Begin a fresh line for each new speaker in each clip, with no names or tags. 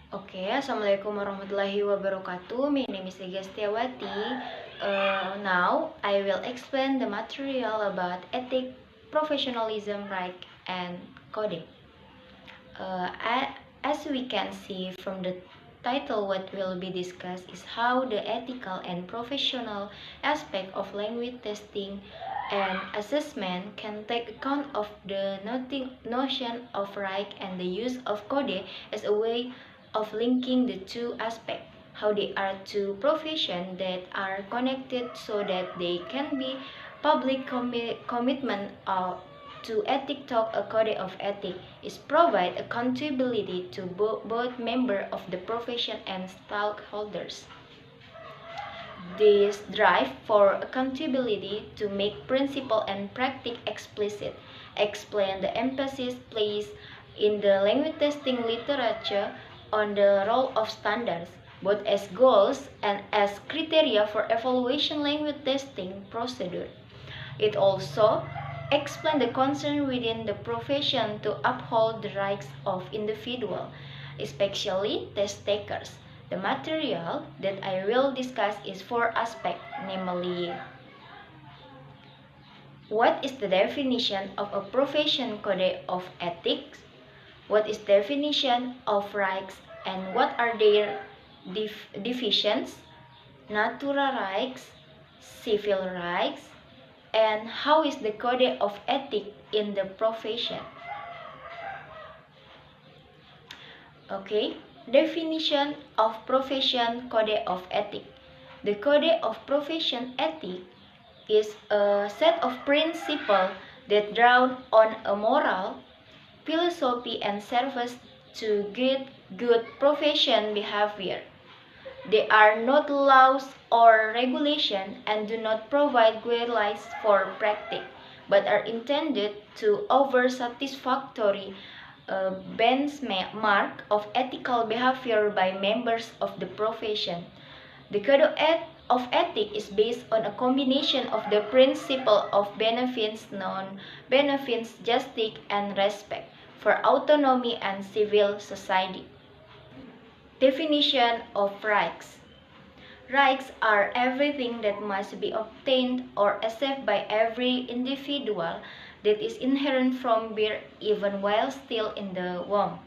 Okay, Assalamualaikum warahmatullahi wabarakatuh. My name is Ega Setyawati. Now, I will explain the material about ethic, professionalism, right, and coding. As we can see from the title, what will be discussed is how the ethical and professional aspect of language testing and assessment can take account of the notion of right and the use of code as a way of linking the two aspects, how they are two professions that are connected so that they can be public commitment to ethic talk. A code of ethics is provide accountability to both members of the profession and stakeholders. This drive for accountability to make principle and practice explicit explain the emphasis placed in the language testing literature on the role of standards, both as goals and as criteria for evaluation language testing procedure. It also explains the concern within the profession to uphold the rights of individuals, especially test takers. The material that I will discuss is four aspects, namely, what is the definition of a profession code of ethics? What is definition of rights and what are their divisions? Natural rights, civil rights, and how is the code of ethics in the profession? Okay, definition of profession code of ethics. The code of profession ethics is a set of principles that draw on a moral philosophy and serves to guide good profession behavior. They are not laws or regulations and do not provide guidelines for practice, but are intended to offer satisfactory benchmark of ethical behavior by members of the profession. The code of ethics is based on a combination of the principle of benefits, non-benefits, justice, and respect for autonomy and civil society. Definition of rights. Rights are everything that must be obtained or accepted by every individual that is inherent from birth even while still in the womb.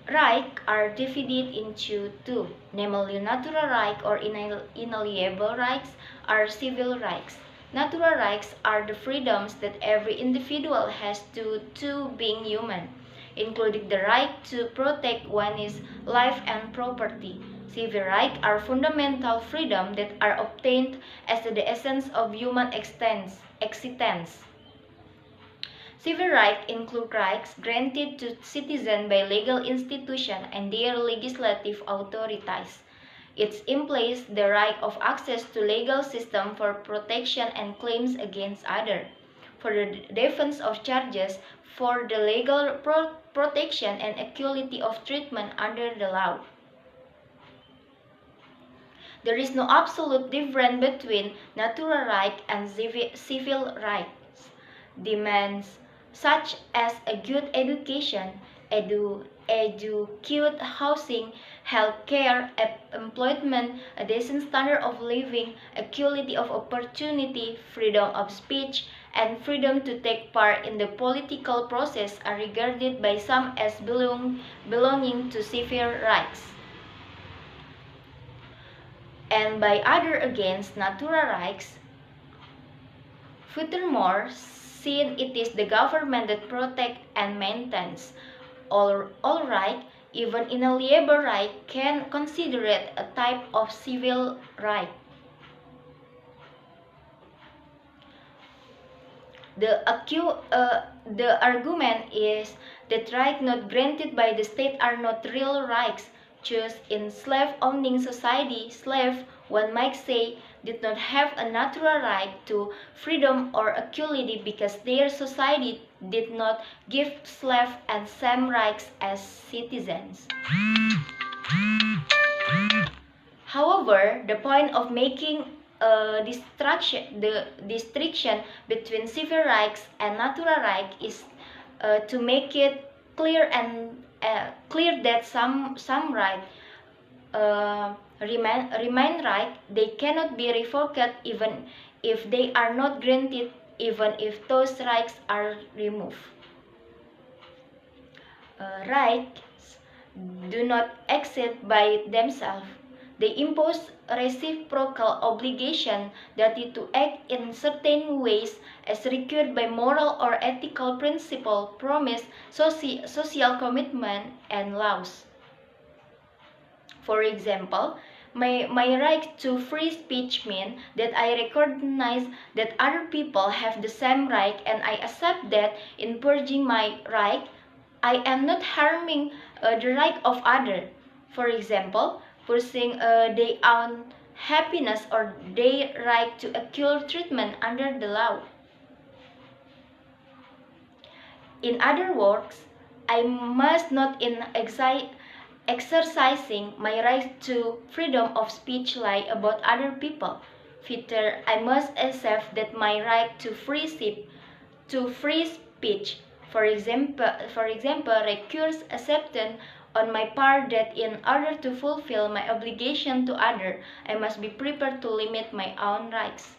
Rights are divided into two, namely natural rights or inalienable rights are civil rights. Natural rights are the freedoms that every individual has due to being human, including the right to protect one's life and property. Civil rights are fundamental freedoms that are obtained as the essence of human existence. Civil rights include rights granted to citizens by legal institutions and their legislative authorities. It implies the right of access to legal system for protection and claims against others, for the defense of charges, for the legal protection and equality of treatment under the law. There is no absolute difference between natural rights and civil rights. Demands such as a good education, adequate housing, health care, employment, a decent standard of living, equality of opportunity, freedom of speech, and freedom to take part in the political process are regarded by some as belonging to civil rights, and by others against natural rights. Furthermore, since it is the government that protects and maintains all right, even inalienable right can consider it a type of civil right. The argument is that rights not granted by the state are not real rights. Thus, in slave-owning society, slaves, one might say, did not have a natural right to freedom or equality because their society did not give slaves the same rights as citizens. However, the point of making the distinction between civil rights and natural rights is to make it clear that some right remain right. They cannot be revoked even if they are not granted, even if those rights are removed. Rights do not exist by themselves. They impose a reciprocal obligation that is to act in certain ways as required by moral or ethical principle, promise, social commitment, and laws. For example, my right to free speech means that I recognize that other people have the same right, and I accept that in purging my right, I am not harming the right of others. For example, pursuing their own happiness or their right to equal treatment under the law. In other words, I must not in exercising my right to freedom of speech lie about other people. Further, I must accept that my right to free speech, for example, requires acceptance on my part that in order to fulfill my obligation to others, I must be prepared to limit my own rights.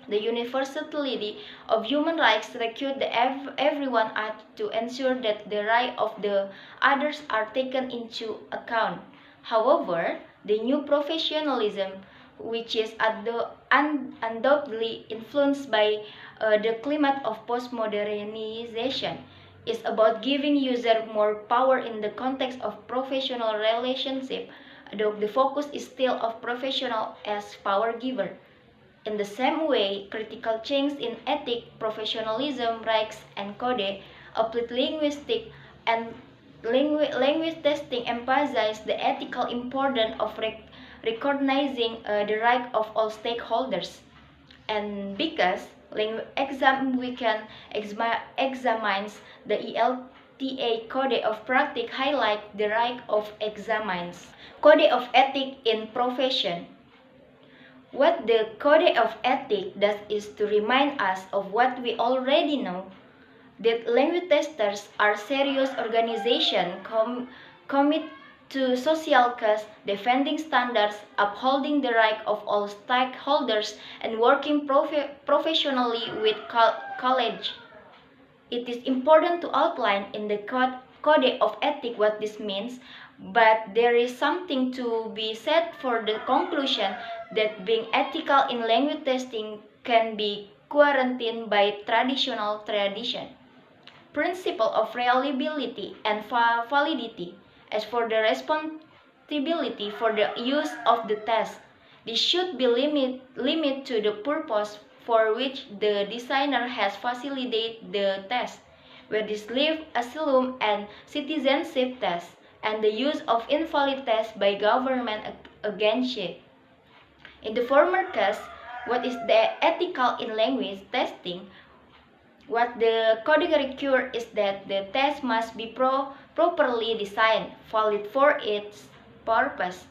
The universality of human rights requires everyone act to ensure that the rights of the others are taken into account. However, the new professionalism, which is undoubtedly influenced by the climate of postmodernization, is about giving users more power in the context of professional relationship, though the focus is still of professional as power giver. In the same way, critical change in ethics, professionalism, rights, and code applied linguistic and language testing emphasize the ethical importance of recognizing the right of all stakeholders. And because we can examines the ELTA Code of Practice highlight the right of examines. Code of Ethics in Profession. What the Code of Ethics does is to remind us of what we already know, that language testers are serious organizations committed to social cause, defending standards, upholding the right of all stakeholders, and working professionally with college. It is important to outline in the Code of Ethics what this means, but there is something to be said for the conclusion that being ethical in language testing can be quarantined by traditional tradition. Principle of reliability and validity. As for the responsibility for the use of the test, this should be limited to the purpose for which the designer has facilitated the test, where this leave asylum and citizenship tests, and the use of invalid tests by government against it. In the former case, what is the ethical in language testing? What the code requires is that the test must be properly designed, valid for its purpose.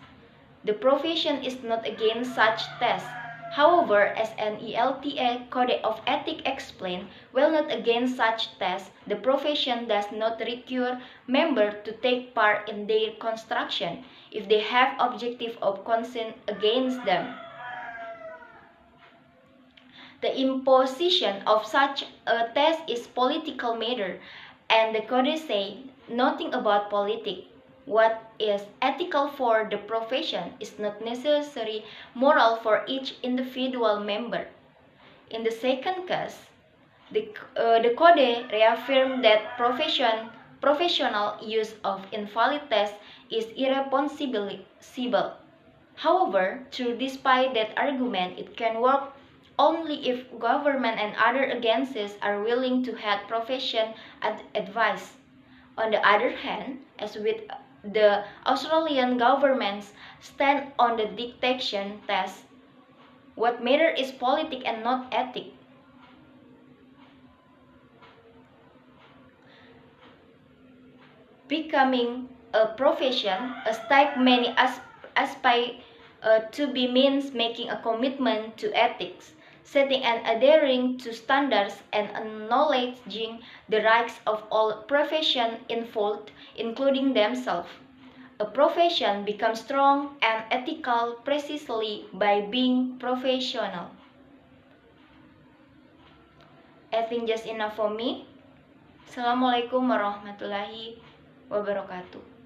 The profession is not against such tests. However, as an ELTA Code of Ethics explains, while not against such tests, the profession does not require members to take part in their construction if they have objective of consent against them. The imposition of such a test is political matter, and the code says nothing about politics. What is ethical for the profession is not necessarily moral for each individual member. In the second case, the code reaffirmed that professional use of invalid tests is irresponsible. However, despite that argument, it can work only if government and other agencies are willing to have profession advice. On the other hand, as with the Australian government's stand on the dictation test, what matters is politics and not ethics. Becoming a profession, a step many aspire to be means making a commitment to ethics. setting and adhering to standards, and acknowledging the rights of all professions involved, including themselves. A profession becomes strong and ethical precisely by being professional. I think just enough for me. Assalamualaikum warahmatullahi wabarakatuh.